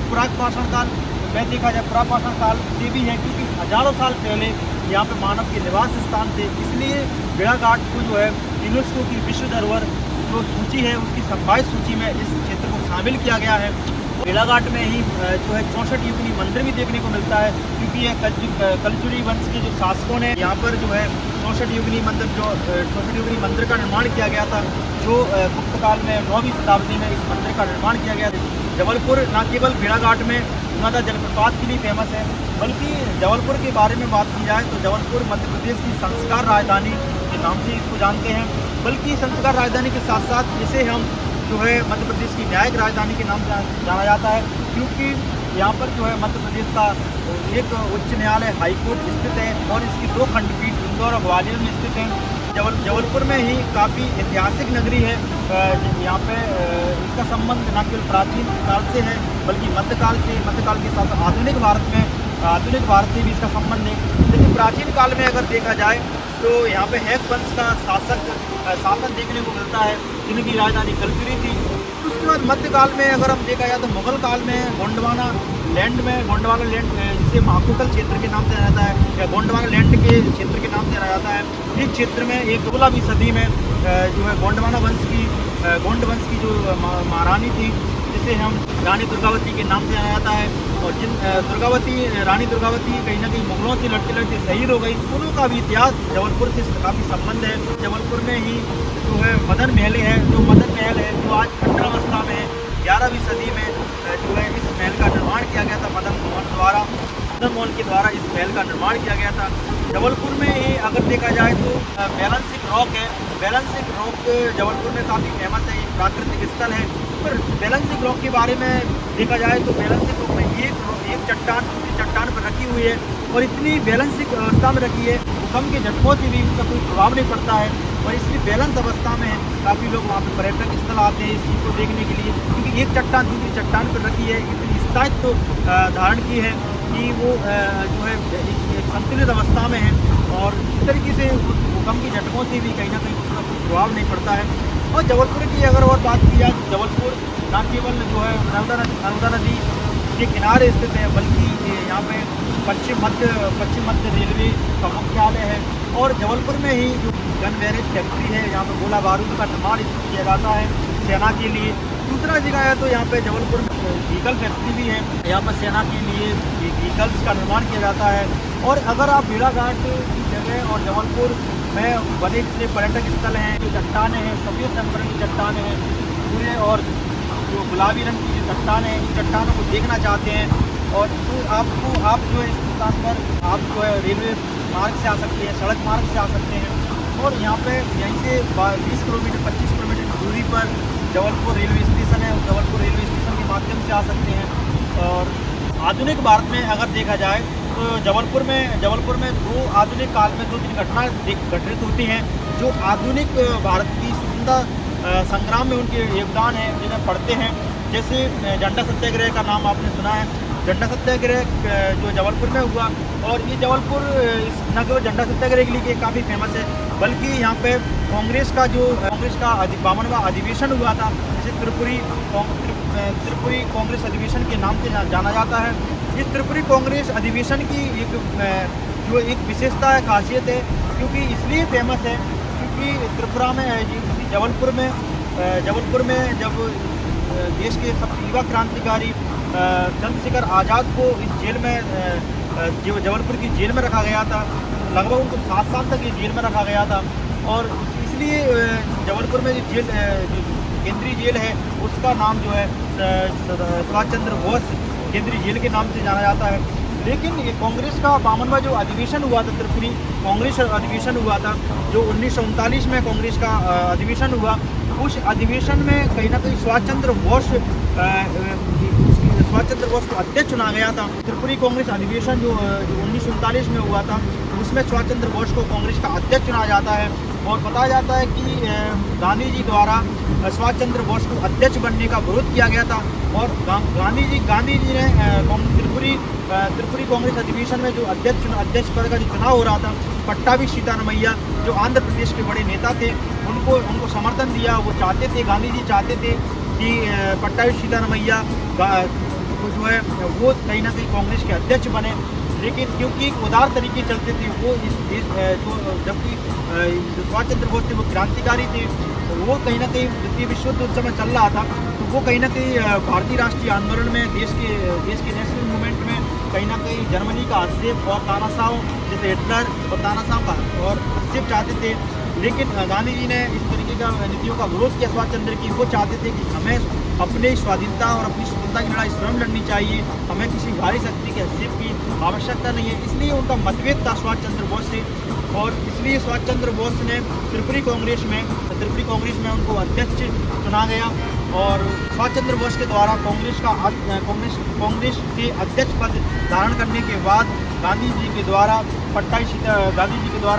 पुरापाषाण काल में देखा जाए पुरापाषाण काल से भी है, क्योंकि हजारों साल पहले यहाँ पे मानव के निवास स्थान थे। इसलिए भेड़ाघाट को जो है यूनेस्को की विश्व धरोहर जो सूची है उसकी संभावित सूची में इस क्षेत्र को शामिल किया गया है। भेड़ाघाट में ही जो है 64 युगनी मंदिर भी देखने को मिलता है, क्योंकि यह कलचुरी वंश के जो शासकों ने यहाँ पर जो है 64 युगनी मंदिर का निर्माण किया गया था, जो गुप्त काल में 9वीं शताब्दी में इस मंदिर का निर्माण किया गया था। जबलपुर न केवल भेड़ाघाट में नर्मदा जलप्रपात के लिए फेमस है, बल्कि जबलपुर के बारे में बात की जाए तो जबलपुर मध्य प्रदेश की संस्कार राजधानी के नाम से इसको जानते हैं। बल्कि संस्कार राजधानी के साथ साथ इसे हम जो है मध्य प्रदेश की न्यायिक राजधानी के नाम से जाना जाता है, क्योंकि यहाँ पर जो है मध्य प्रदेश का एक उच्च न्यायालय हाईकोर्ट स्थित है और इसकी 2 खंडपीठ इंदौर और ग्वालियर में स्थित है। जबलपुर में ही काफ़ी ऐतिहासिक नगरी है। यहाँ पे इसका संबंध न केवल प्राचीन काल से है, बल्कि मध्यकाल के साथ आधुनिक भारत से भी इसका संबंध है। लेकिन प्राचीन काल में अगर देखा जाए तो यहाँ पे हैक वंश का शासन देखने को मिलता है, जिनकी राजधानी कलचुरी थी। उसके बाद मध्यकाल में अगर हम देखा जाए तो मुगल काल में गोंडवाना लैंड जिसे महाकुशल क्षेत्र के नाम से जाना जाता है, या गोंडवाना लैंड के क्षेत्र के नाम से जाना जाता है। इस क्षेत्र में एक 16वीं सदी में जो है गोंड वंश की जो महारानी थी, जिसे हम रानी दुर्गावती के नाम से जाना जाता है, और रानी दुर्गावती कहीं ना कहीं मुगलों से लड़ते लड़ते शहीद हो गई। दोनों का भी इतिहास जबलपुर से काफ़ी संबंध है। जबलपुर में ही जो है मदन महल है, जो आज खंडरावस्था में है। 11वीं सदी में जो है इस महल का निर्माण किया गया था मदन मोहन के द्वारा इस महल का निर्माण किया गया था। जबलपुर में ही अगर देखा जाए तो बैलेंसिंग रॉक है। बैलेंसिंग रॉक जबलपुर में काफ़ी फेमस है, एक प्राकृतिक स्थल है। पर बैलेंसिंग रॉक के बारे में देखा जाए तो बैलेंसिंग रॉक में एक चट्टान दूसरी चट्टान पर रखी हुई है, और इतनी बैलेंसिंग अवस्था में रखी है, भूकंप के झटकों से भी इसका कोई प्रभाव नहीं पड़ता है, और इसलिए बैलेंस अवस्था में है। काफ़ी लोग वहाँ पर पर्यटक स्थल आते हैं इस चीज़ को देखने के लिए, क्योंकि एक चट्टान दूसरी चट्टान पर रखी है, इतनी स्थायित्व धारण की है कि वो जो है एक संतुलित अवस्था में है, और इस तरीके से भूकंप के झटकों से भी कहीं ना कहीं उसका कोई प्रभाव नहीं पड़ता है। और जबलपुर की अगर और बात की जाए तो जबलपुर न केवल जो है नर्मदा नदी के किनारे स्थित है, बल्कि यहाँ पे पश्चिम मध्य रेलवे का मुख्यालय है, और जबलपुर में ही जो गन बैरेज फैक्ट्री है, यहाँ पर गोला बारूद का निर्माण किया जाता है सेना के लिए। दूसरा जगह है तो यहाँ पे जबलपुर में व्हीकल फैक्ट्री भी है, यहाँ पर सेना के लिए व्हीकल्स का निर्माण किया जाता है। और अगर आप भेड़ाघाट की जगह और जबलपुर में बने जितने पर्यटक स्थल हैं, जो चट्टानें हैं, सफ़ेद संकरण की चट्टानें हैं, पूरे और जो गुलाबी रंग की जो चट्टानें हैं, इन चट्टानों को देखना चाहते हैं, और तो आप जो है इस स्थान पर आप जो है रेलवे मार्ग से आ सकते हैं, सड़क मार्ग से आ सकते हैं, और यहाँ पे यहीं से 20 किलोमीटर 25 किलोमीटर की दूरी पर जबलपुर रेलवे स्टेशन है। जबलपुर रेलवे स्टेशन के माध्यम से आ सकते हैं। और आधुनिक भारत में अगर देखा जाए तो जबलपुर में 2 आधुनिक काल में 2-3 घटना घटित होती हैं, जो आधुनिक भारत की स्वतंत्रता संग्राम में उनके योगदान है, जिन्हें पढ़ते हैं। जैसे झंडा सत्याग्रह का नाम आपने सुना है। झंडा सत्याग्रह जो जबलपुर में हुआ, और ये जबलपुर न केवल झंडा सत्याग्रह के लिए काफ़ी फेमस है, बल्कि यहाँ पे कांग्रेस का 52वां अधिवेशन हुआ था, जिसे त्रिपुरी कांग्रेस अधिवेशन के नाम से जाना जाता है। इस त्रिपुरी कांग्रेस अधिवेशन की एक विशेषता है, खासियत है, क्योंकि इसलिए फेमस है क्योंकि त्रिपुरा में जबलपुर में जब देश के सबसे युवा क्रांतिकारी चंद्रशेखर आज़ाद को इस जेल में जबलपुर की जेल में रखा गया था। लगभग उनको 7 साल तक ये जेल में रखा गया था, और इसलिए जबलपुर में जो केंद्रीय जेल है उसका नाम जो है सुभाष चंद्र बोस केंद्रीय जेल के नाम से जाना जाता है। लेकिन ये कांग्रेस का 52वां जो अधिवेशन हुआ था, त्रिपुरी कांग्रेस अधिवेशन हुआ था, जो 1939 में कांग्रेस का अधिवेशन हुआ, उस अधिवेशन में कहीं ना कहीं सुभाष चंद्र बोस को अध्यक्ष चुना गया था। त्रिपुरी कांग्रेस अधिवेशन जो 1939 में हुआ था, उसमें सुभाष चंद्र बोस को कांग्रेस का अध्यक्ष चुना जाता है, और बताया जाता है कि गांधी जी द्वारा सुभाष चंद्र बोस को अध्यक्ष बनने का विरोध किया गया था, और गांधी जी ने त्रिपुरी कांग्रेस अधिवेशन में जो अध्यक्ष पद का जो चुनाव हो रहा था, पट्टाभी सीतारमैया जो आंध्र प्रदेश के बड़े नेता थे, उनको समर्थन दिया। वो चाहते थे, गांधी जी चाहते थे कि पट्टाभी सीतारमैया वो जो है वो कहीं ना कहीं कांग्रेस के अध्यक्ष बने। लेकिन क्योंकि उदार तरीके चलते थे वो इस देश जो जबकि सुभाष चंद्र बोस थे वो क्रांतिकारी थे, तो वो कहीं ना कहीं द्वितीय विश्व युद्ध उस समय चल रहा था, तो वो कहीं ना कहीं भारतीय राष्ट्रीय आंदोलन में देश के नेशनल मूवमेंट में कहीं ना कहीं जर्मनी का हस्तक्षेप और तानाशाह जैसे हिटलर और तानाशाह का और हस्तक्षेप चाहते थे। लेकिन गांधी जी ने इस तरीके का नीतियों का विरोध किया सुभाष चंद्र की। वो चाहते थे कि हमें अपनी स्वाधीनता और अपनी स्वतंत्रता की लड़ाई स्वयं लड़नी चाहिए, हमें किसी बाहरी शक्ति के हस्तक्षेप की आवश्यकता नहीं है। इसलिए उनका मतभेद था सुभाष चंद्र बोस से, और इसलिए सुभाष चंद्र बोस ने त्रिपुरी कांग्रेस में उनको अध्यक्ष चुना गया। और सुभाष चंद्र बोस के द्वारा कांग्रेस के अध्यक्ष पद धारण करने के बाद गांधी जी के द्वारा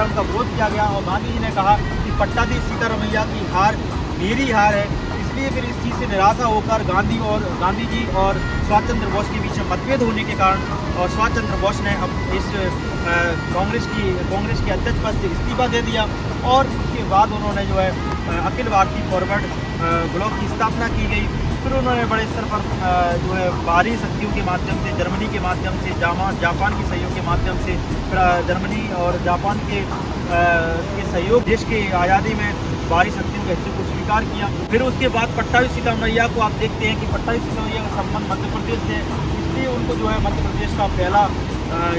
उनका विरोध किया गया, और गांधी जी ने कहा कि पट्टाधी सीतारमैया की हार मेरी हार है। इसलिए फिर इस चीज़ से निराशा होकर गांधी जी और सुभाष चंद्र बोस के बीच में मतभेद होने के कारण और सुभाष चंद्र बोस ने अब इस कांग्रेस के अध्यक्ष पद से इस्तीफा दे दिया। और उसके बाद उन्होंने जो है अखिल भारतीय फॉरवर्ड ब्लॉक की स्थापना की गई। फिर उन्होंने बड़े स्तर पर जो है बाहरी शक्तियों के माध्यम से, जर्मनी के माध्यम से, जापान के सहयोग के माध्यम से, जर्मनी और जापान के सहयोग देश के आज़ादी में बाहरी शक्तियों के हिस्से को स्वीकार किया। फिर उसके बाद पट्टाभी सीतारमैया को आप देखते हैं कि पट्टाभी सीतारमैया का संबंध मध्य प्रदेश से, इसलिए उनको जो है मध्य प्रदेश का पहला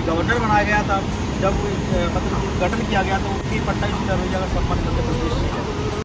गवर्नर बनाया गया था। जब मध्य प्रदेश गठन किया गया तो उसकी पट्टाभी सीतारमैया का संबंध मध्य प्रदेश से है।